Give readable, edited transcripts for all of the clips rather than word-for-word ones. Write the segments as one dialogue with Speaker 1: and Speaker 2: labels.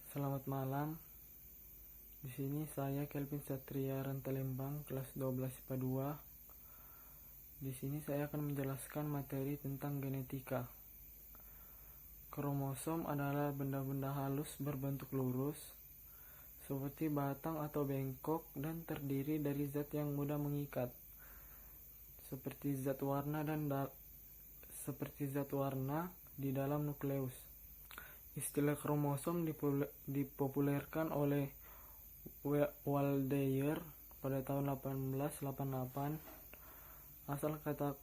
Speaker 1: Selamat malam. Di sini saya Kelvin Satria Rantalembang, kelas 12 IPA 2. Di sini saya akan menjelaskan materi tentang genetika. Kromosom adalah benda-benda halus berbentuk lurus, seperti batang atau bengkok, dan terdiri dari zat yang mudah mengikat, seperti zat warna di dalam nukleus. Istilah kromosom dipopulerkan oleh Waldeyer pada tahun 1888. Asal kata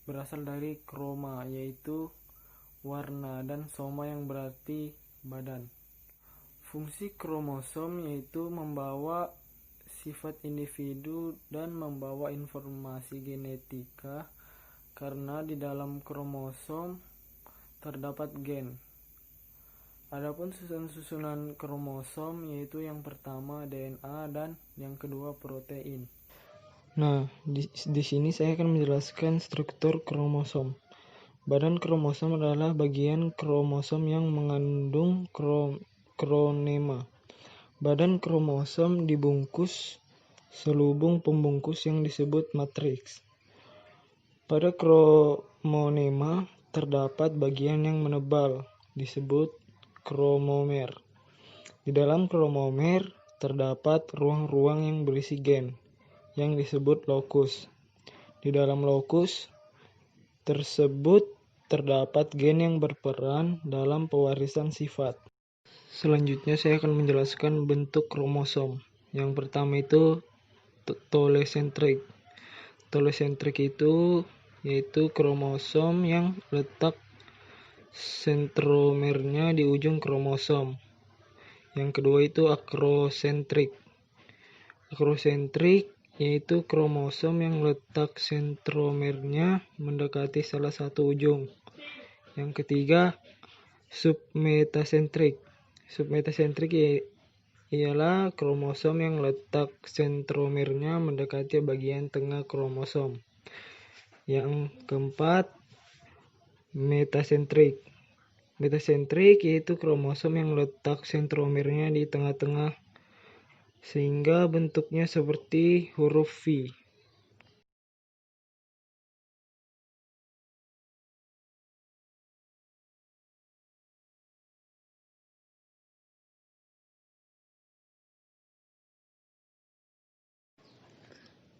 Speaker 1: berasal dari kroma, yaitu warna, dan soma yang berarti badan. Fungsi kromosom yaitu membawa sifat individu dan membawa informasi genetika, karena di dalam kromosom terdapat gen. Adapun susunan kromosom yaitu yang pertama DNA dan yang kedua protein. Nah, di sini saya akan menjelaskan struktur kromosom. Badan kromosom adalah bagian kromosom yang mengandung kronema. Badan kromosom dibungkus selubung pembungkus yang disebut matriks. Pada kromonema terdapat bagian yang menebal, disebut kromomer. Di dalam kromomer terdapat ruang-ruang yang berisi gen, yang disebut lokus. Di dalam lokus tersebut terdapat gen yang berperan dalam pewarisan sifat. Selanjutnya saya akan menjelaskan bentuk kromosom. Yang pertama itu telesentrik. Telesentrik itu yaitu kromosom yang letak sentromernya di ujung kromosom. Yang kedua itu akrosentrik. Akrosentrik yaitu kromosom yang letak sentromernya mendekati salah satu ujung. Yang ketiga submetasentrik. Submetasentrik ialah kromosom yang letak sentromernya mendekati bagian tengah kromosom. Yang keempat metasentrik. Metasentrik yaitu kromosom yang letak sentromernya di tengah-tengah sehingga bentuknya seperti huruf V.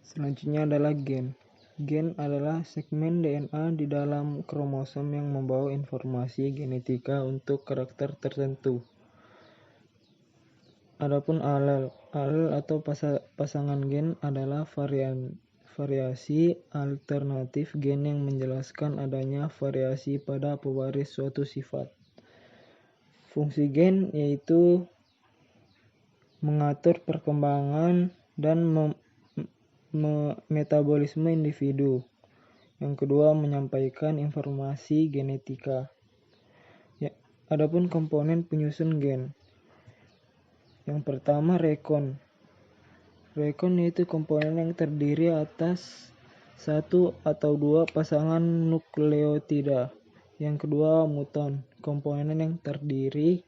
Speaker 1: Selanjutnya adalah gen. Gen adalah segmen DNA di dalam kromosom yang membawa informasi genetika untuk karakter tertentu. Adapun alel atau pasangan gen adalah variasi alternatif gen yang menjelaskan adanya variasi pada pewaris suatu sifat. Fungsi gen yaitu mengatur perkembangan dan metabolisme individu. Yang kedua, menyampaikan informasi genetika. Adapun komponen penyusun gen. Yang pertama, rekon. Rekon yaitu komponen yang terdiri atas satu atau dua pasangan nukleotida. Yang kedua, muton. Komponen yang terdiri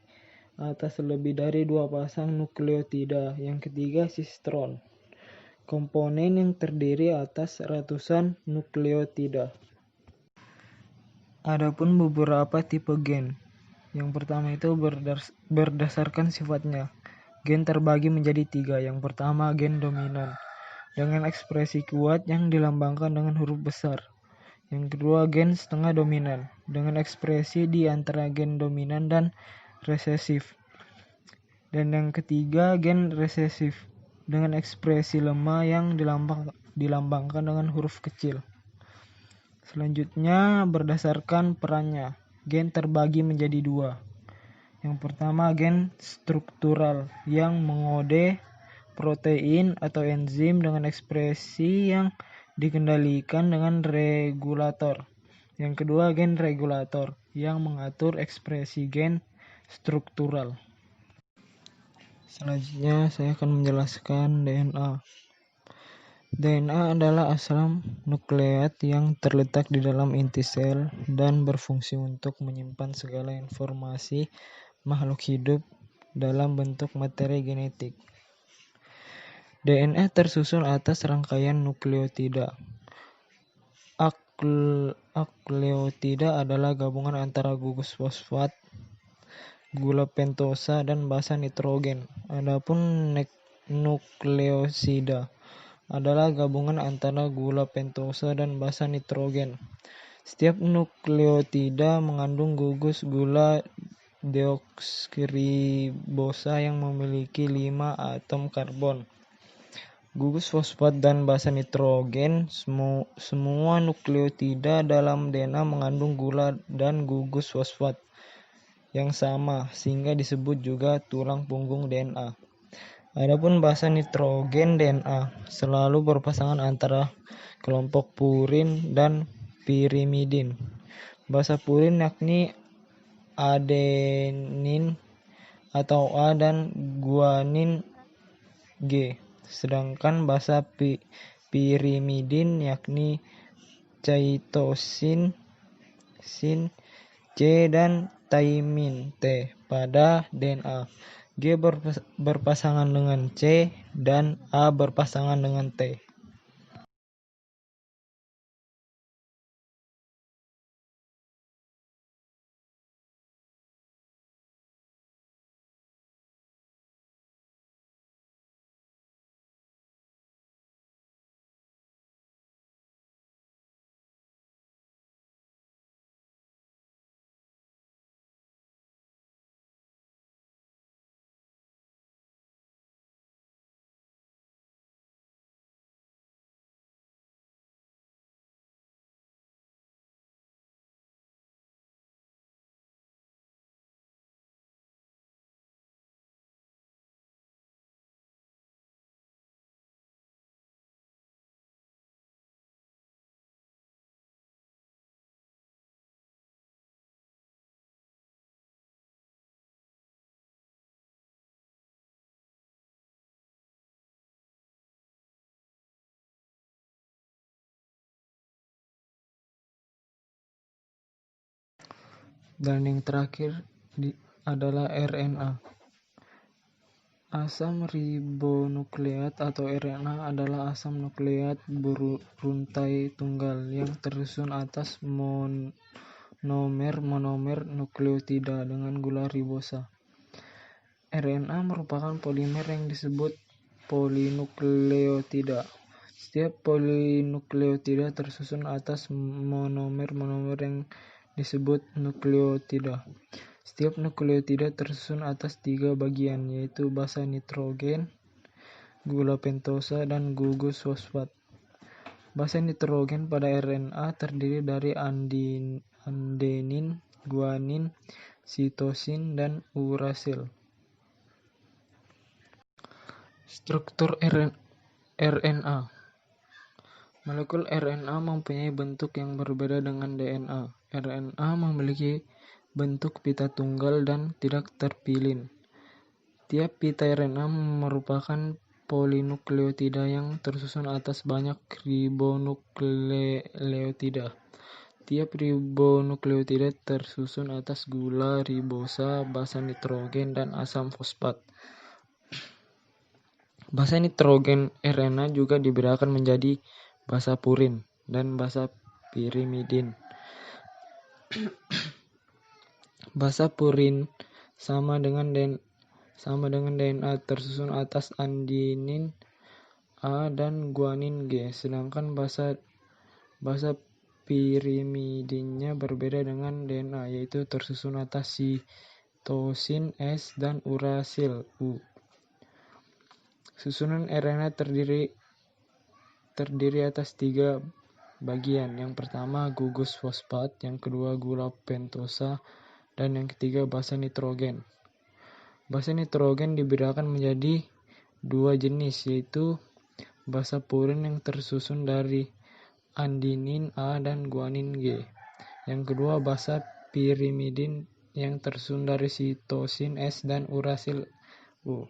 Speaker 1: atas lebih dari dua pasang nukleotida. Yang ketiga, sistron. Komponen yang terdiri atas ratusan nukleotida. Adapun beberapa tipe gen. Yang pertama itu berdasarkan sifatnya. Gen terbagi menjadi tiga. Yang pertama, gen dominan dengan ekspresi kuat yang dilambangkan dengan huruf besar. Yang kedua, gen setengah dominan dengan ekspresi di antara gen dominan dan resesif. Dan yang ketiga, gen resesif dengan ekspresi lemah yang dilambangkan dengan huruf kecil. Selanjutnya, berdasarkan perannya, gen terbagi menjadi dua. Yang pertama, gen struktural yang mengode protein atau enzim dengan ekspresi yang dikendalikan dengan regulator. Yang kedua, gen regulator yang mengatur ekspresi gen struktural. Selanjutnya saya akan menjelaskan DNA. DNA adalah asam nukleat yang terletak di dalam inti sel dan berfungsi untuk menyimpan segala informasi makhluk hidup dalam bentuk materi genetik. DNA tersusun atas rangkaian nukleotida. Nukleotida adalah gabungan antara gugus fosfat, gula pentosa, dan basa nitrogen. Adapun nukleosida adalah gabungan antara gula pentosa dan basa nitrogen. Setiap nukleotida mengandung gugus gula deoksiribosa yang memiliki 5 atom karbon. Gugus fosfat dan basa nitrogen. Semua nukleotida dalam DNA mengandung gula dan gugus fosfat yang sama, sehingga disebut juga tulang punggung DNA. Adapun basa nitrogen DNA selalu berpasangan antara kelompok purin dan pirimidin. Basa purin yakni adenin atau A dan guanin G. Sedangkan basa pirimidin yakni cytosine C dan thymine T pada DNA. G berpasangan dengan C dan A berpasangan dengan T. Dan yang terakhir adalah RNA. Asam ribonukleat atau RNA adalah asam nukleat beruntai tunggal yang tersusun atas monomer nukleotida dengan gula ribosa. RNA merupakan polimer yang disebut polinukleotida. Setiap polinukleotida tersusun atas monomer yang disebut nukleotida. Setiap nukleotida tersusun atas 3 bagian, yaitu basa nitrogen, gula pentosa, dan gugus fosfat. Basa nitrogen pada RNA terdiri dari adenin, guanin, sitosin, dan urasil. Struktur RNA. Molekul RNA mempunyai bentuk yang berbeda dengan DNA. RNA memiliki bentuk pita tunggal dan tidak terpilin. Tiap pita RNA merupakan polinukleotida yang tersusun atas banyak ribonukleotida. Tiap ribonukleotida tersusun atas gula ribosa, basa nitrogen, dan asam fosfat. Basa nitrogen RNA juga dibedakan menjadi basa purin dan basa pirimidin. Basa purin sama dengan DNA tersusun atas adenin A dan guanin G, sedangkan basa pirimidinnya berbeda dengan DNA, yaitu tersusun atas sitosin S dan urasil U. Susunan RNA terdiri atas 3 bagian. Yang pertama gugus fosfat, yang kedua gula pentosa, dan yang ketiga basa nitrogen. Basa nitrogen dibedakan menjadi 2 jenis, yaitu basa purin yang tersusun dari adenin A dan guanin G. Yang kedua basa pirimidin yang tersusun dari sitosin S dan urasil U.